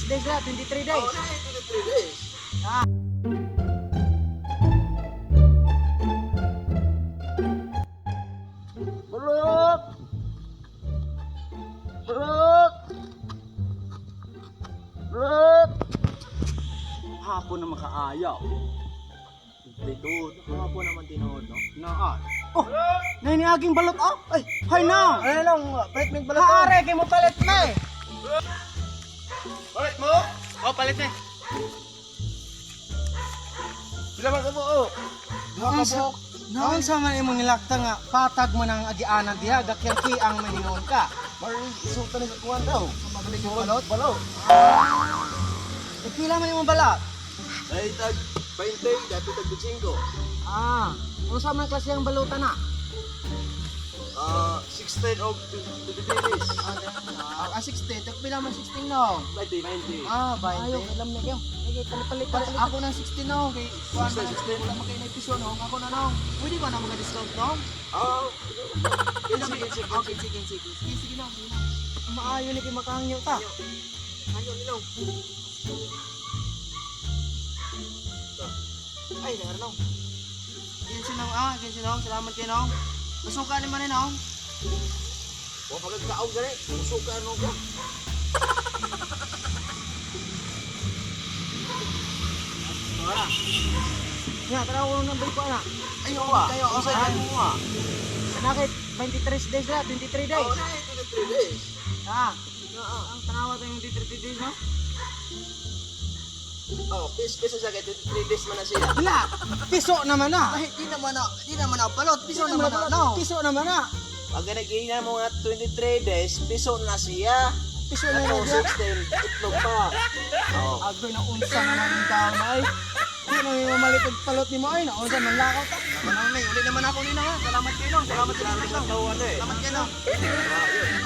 days lah, 23 days. Oh, 23 days. Ah. Bulok! Bulok! Bulok! Hapon na makaayaw. Dito, hapon naman tinood, no? Naan. Oh, nainiaging balot oh. Ay, hay na. Ano lang, palit mo yung balot. Haare kay mo palit na eh. Palit mo? Oh, palit na. Bila man ka mo, oh. Naon sa man imong nilakta nga patag mo ng agianan diha gakyang ki ang mahinoon ka. Maring isulta na kakuhan daw. Mabalik yung balot? Balot. Pila man imong balat? Dahil tag 20, dati tag 25. Ah, unsa man klase ang balutan na? 16 of 23 days. 16, pila man 16 no. 20, 90. Ah, ayaw alam na kayo. Sige, palit. Ako ng 16 no. Kay 16. wala man kay na episode no. Ako na no. Pwede ba na mga-discount no? Oh, Sige na. Maayo ni kay makahangyo ta. Ano nilaw? Ay, naroon. Kinsinong, salamat kayo nong. Masuka ni man ni nong. Huwag pagkakaon gani. Suka ano ko. Ya, tara ko nang ko na. Ayaw ba? Kayo, Usay okay. ka mo ah. Nakit 23 days la, 23 days. Oh, 23 days. Ah, ang tanawa tayong 23 days no? Oh, pisa sa 23 days man na siya. Wala, piso naman na. Ay, di naman na balot. Piso naman na. No. Piso naman na. Pag nagiging mo nga 23 days, piso na siya. Piso na Ano, na. 16, itlog pa. Oh. Agoy na unsa na namin tao na ay. Di na may mamalik og palot ni mo ay na unsa man lakaw ta. Uli naman ako nina ha. Salamat kayo no. Salamat kayo no. Salamat kayo no. Ah, yun.